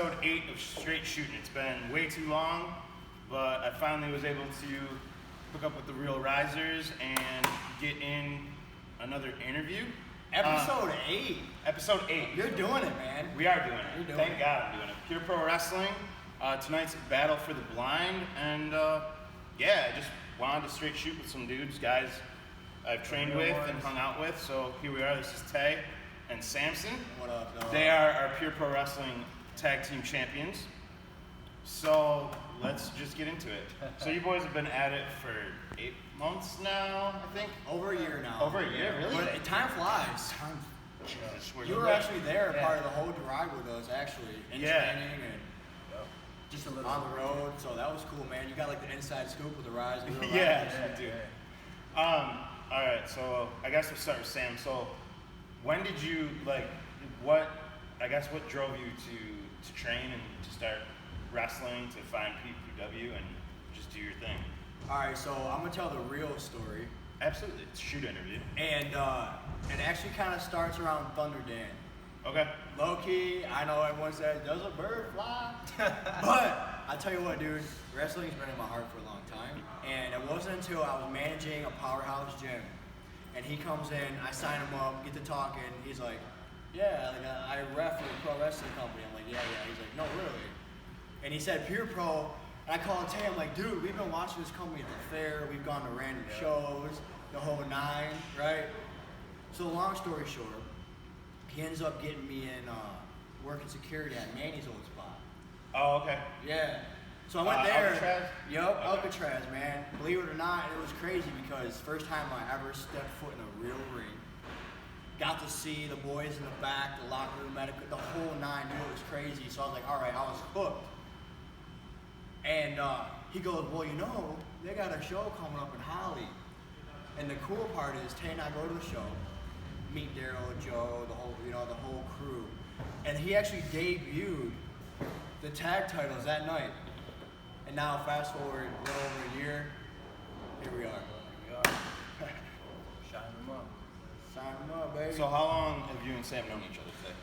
episode 8 of Straight Shootin'. It's been way too long, but I finally was able to hook up with the Real Risers and get in another interview. Episode 8. Episode 8. You're doing it, man. We are doing it. Thank God I'm doing it. Pure Pro Wrestling. Tonight's Battle for the Blind. And I just wanted to straight shoot with some dudes, guys I've trained with and hung out with. So here we are. This is Tay and Samson. What up, dog? They are our Pure Pro Wrestling Tag Team Champions. So let's just get into it. So you boys have been at it for 8 months now, I think? Over a year now. Over a year, really? But time flies. Jesus, You were actually there, part of the whole drive with us, actually, in training and just a little on the road. So that was cool, man. You got like the inside scoop with the Rizers. Yeah, dude. All right, so I guess we'll start with Sam. So when did you what drove you to train and to start wrestling, to find PPW and just do your thing? All right, so I'm gonna tell the real story. Absolutely, it's a shoot interview. And it actually kind of starts around Thunder Dan. Okay. Low key, I know everyone says, does a bird fly? But I tell you what, dude, wrestling's been in my heart for a long time. And it wasn't until I was managing a powerhouse gym, and he comes in, I sign him up, get to talking. He's like, yeah, I ref for a pro wrestling company. I'm like, yeah. He's like, no, really? And he said, Pure Pro. And I called Tay, I'm like, dude, we've been watching this company at the fair. We've gone to random shows, the whole nine, right? So long story short, he ends up getting me in working security at Manny's old spot. Oh, okay. Yeah. So I went there. Alcatraz? Yep, Okay. Alcatraz, man. Believe it or not, it was crazy because first time I ever stepped foot in a real ring. Got to see the boys in the back, the locker room, medical, the whole nine, dude, it was crazy. So I was like, all right, I was hooked. And he goes, well, you know, they got a show coming up in Holly. And the cool part is, Tay and I go to the show, meet Daryl, Joe, the whole crew. And he actually debuted the tag titles that night. And now, fast forward a little over a year, here we are. Shine them up. Sign them up, baby. So how long have you and Sam known each other today?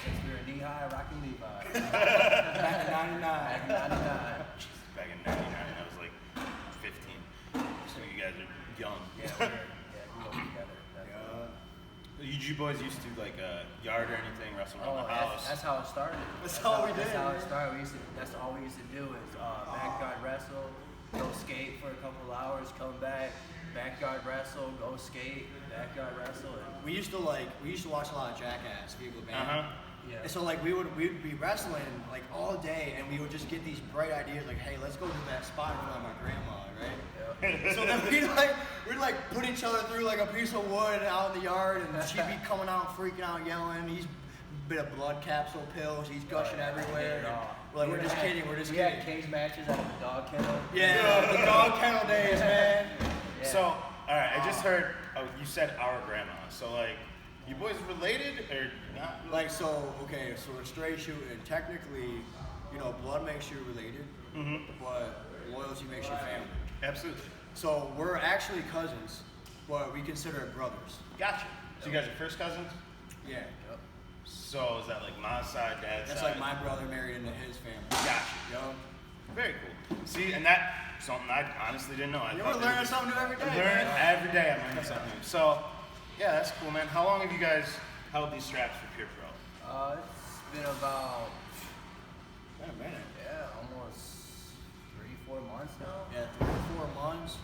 Since we were knee-high, rocking Levi. Back in 99. Back in 99. Jesus, back in 99, I was like 15. So you guys are young. Yeah, we grew up together. Did you boys used to yard or anything, wrestle around the house? That's how it started. That's all we started. That's all we used to do is backyard wrestle, go skate for a couple hours, come back, backyard wrestle, go skate, backyard wrestle. And We used to watch a lot of Jackass, people, man. yeah. And so we'd be wrestling all day, and we would just get these bright ideas hey, let's go to that spot in front of my grandma, right? Yeah. So then we'd put each other through a piece of wood out in the yard, and she'd be coming out, freaking out, yelling. He's bit of blood capsule pills. He's gushing everywhere. We're just kidding. We had cage matches at the dog kennel. Yeah, the dog kennel days, man. Yeah. So, all right, I just heard you said our grandma. So you boys related or not? So we're straight shooting. Technically, blood makes you related, but loyalty makes you family. Absolutely. So we're actually cousins, but we consider it brothers. Gotcha. So you guys are first cousins? Yeah. Yep. So is that mom's side, dad's That's side? my brother married into his family. Gotcha. Yo. Very cool. See, and that's something I honestly didn't know. You're learning something new every day. Every day I'm learning something new. So, yeah, that's cool, man. How long have you guys held these straps for Pure Pro? It's been about Man. almost 3-4 months now. Yeah, 3 or 4 months.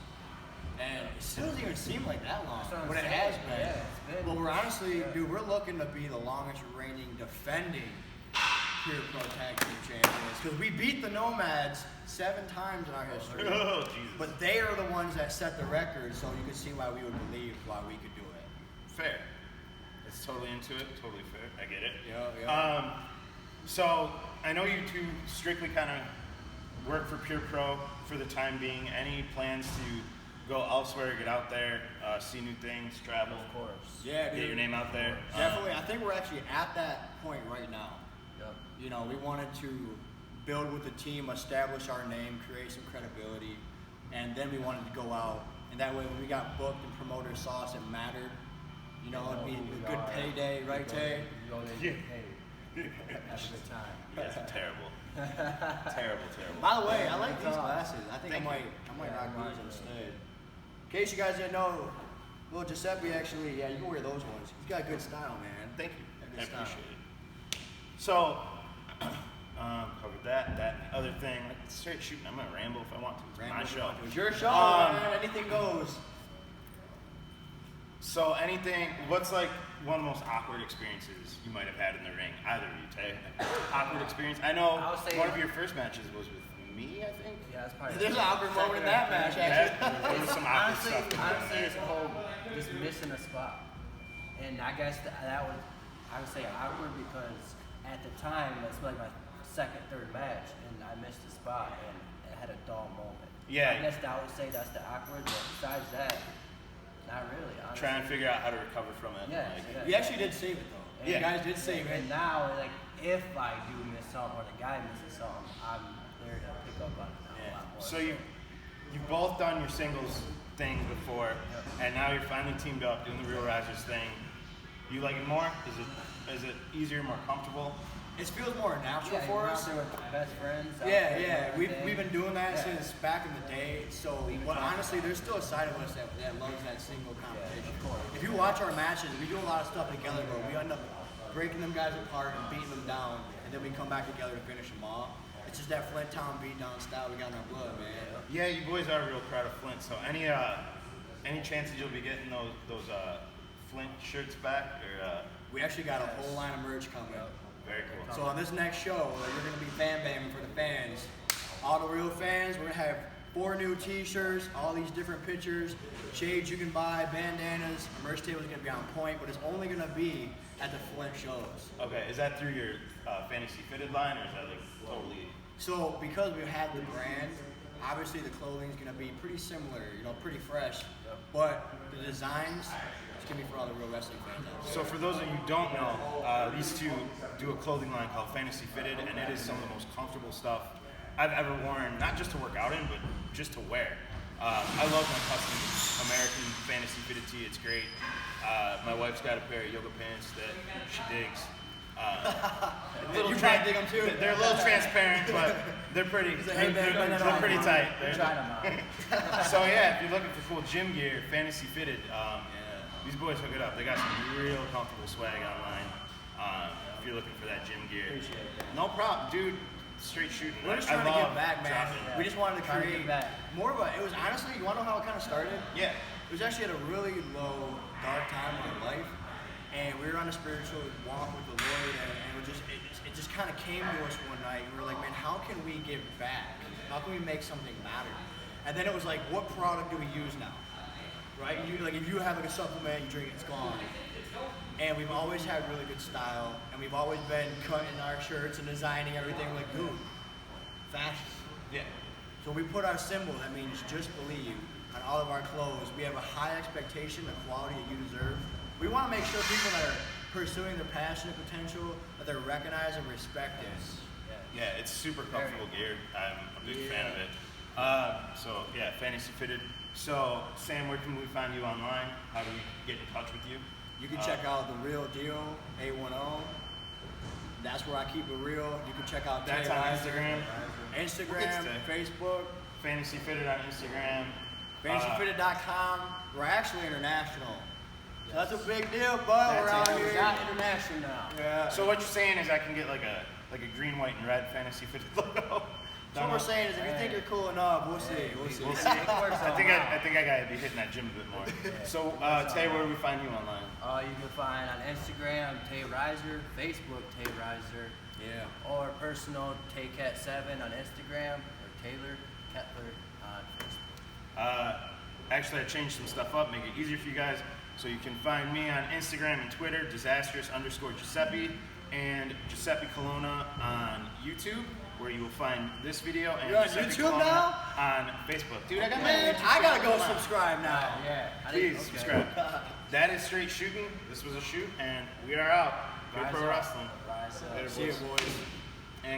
And it still doesn't even seem like that long. That's what I'm But it saying. has been. Yeah, it's been. Well, we're honestly, dude, we're looking to be the longest reigning defending Pure Pro Tag Team Champions. Because we beat the Nomads 7 times in our history. Oh, Jesus. But they are the ones that set the record, so you can see why we would believe why we could do it. Fair. It's totally into it. Totally fair. I get it. Yeah. So I know you two strictly kind of work for Pure Pro for the time being. Any plans to go elsewhere, get out there, see new things, travel? Of course. Yeah, dude. Get your name out there. Definitely. I think we're actually at that point right now. Yep. We wanted to build with the team, establish our name, create some credibility, and then we wanted to go out. And that way, when we got booked and promoters saw us, it mattered. It'd be a good payday, right, Tay? You go there, get paid. Have a good time. You guys are terrible. Terrible. By the way, I like these Thank glasses. I think I might rock mine these too. instead. In case you guys didn't know, well, Giuseppe actually, you can wear those ones. He's got good style, man. Thank you. I Good style. appreciate it. So, covered that. That other thing, like straight shooting. I'm gonna ramble if I want to. It's my show. It's your show, man. Anything goes. So what's like one of the most awkward experiences you might have had in the ring? Either of you, Tay. Awkward experience. I know I would say- one of your first matches was with me, I think. Yeah, that's probably. There's an awkward moment in that match, Yeah, actually. there was some awkward Honestly, stuff. honestly, it's a whole just missing a spot, and I guess that was I would say awkward because at the time that's like my second, third match, and I missed a spot and it had a dull moment. Yeah. I guess I would say that's the awkward, but besides that, not really. Honestly. Trying to figure out how to recover from it. Yeah, like, yeah. You actually did save it, though. And- You guys did save it. And now, like, if I do miss something or the guy misses something, I'm there to pick up on it now a lot more. So you've both done your singles thing before, and now you're finally teamed up doing the Real Risers thing. You like it more? Is it easier, more comfortable? It feels more natural yeah, for you're us. out there with best friends. out Yeah, there yeah. doing We've been doing that Yeah. since back in the day. So, honestly, there's still a side of us that loves that single competition. of course. If you watch our matches, we do a lot of stuff together, but we end up breaking them guys apart and beating them down, and then we come back together to finish them off. It's just that Flint Town beatdown style we got in our blood, man. Yeah, you boys are real proud of Flint. So any chances you'll be getting those Flint shirts back, or We actually got a whole line of merch coming. very cool. So on this next show, you're going to be fan bamming for the fans. All the real fans, we're going to have 4 new t-shirts, all these different pictures, shades you can buy, bandanas. Our merch table is going to be on point, but it's only going to be at the Flint shows. Okay, is that through your Fantasy Fitted line, or is that like totally? So because we have the brand, obviously the clothing is going to be pretty similar, pretty fresh, but the designs, it's going to be for all the real wrestling fans out there. So for those of you who don't know, these two do a clothing line called Fantasy Fitted, and it is some of the most comfortable stuff I've ever worn, not just to work out in, but just to wear. I love my custom American Fantasy Fitted tee. It's great. My wife's got a pair of yoga pants that she digs. You probably dig them too. They're a little transparent, but they're pretty. Hey, They're man, pretty tight. We're trying them out. So yeah, if you're looking for cool gym gear, Fantasy Fitted, these boys hook it up. They got some real comfortable swag online. If you're looking for that gym gear, no problem, dude. Straight shooting. We're just I trying to love get back, man. dropping. We just wanted to Trying to create get back. more of a. It was honestly, you want to know how it kind of started? Yeah. It was actually at a really low, dark time in my life, and we were on a spiritual walk with the Lord, and it just kind of came to us one night. And we were like, man, how can we give back? How can we make something matter? And then it was like, what product do we use now? Right? If you have like a supplement, you drink it, it's gone. And we've always had really good style, and we've always been cutting our shirts and designing everything. We're like, dude, fashion. Yeah. So we put our symbol, that means just believe, on all of our clothes. We have a high expectation of quality that you deserve. We want to make sure people that are pursuing their passion and potential, that they're recognized and respected. Yeah, it's super comfortable gear. I'm a big fan of it. So yeah, Fantasy Fitted. So Sam, where can we find you online? How do we get in touch with you? You can check out The Real Deal, 810. That's where I keep it real. You can check out That's Tay on Rizer. Instagram. Instagram, Facebook, Fantasy Fitted on Instagram. fantasyfitted.com. We're actually international. So that's a big deal, but we're out We here. got international now. Yeah. So what you're saying is I can get like a green, white, and red Fantasy Fitted logo. So what we're saying is, if you think you're cool enough, we'll see. We'll see. We'll see. I think I gotta be hitting that gym a bit more. So Tay, where do we find you online? You can find on Instagram Tay Rizer, Facebook Tay Rizer, Yeah. or personal TayCat7 on Instagram, or Taylor Kettler on Facebook. Actually, I changed some stuff up, make it easier for you guys. So you can find me on Instagram and Twitter, disastrous_Giuseppe, and Giuseppe Colonna on YouTube, where you will find this video, and You're on Giuseppe YouTube Colonna now? on Facebook. Dude, I got my Man, YouTube I gotta channel. go Come on. subscribe now. Yeah. Please subscribe. That is Straight Shooting. This was a shoot, and we are out. Go Rise Pro up. Wrestling. Rise up. Later, See you, boys. boys.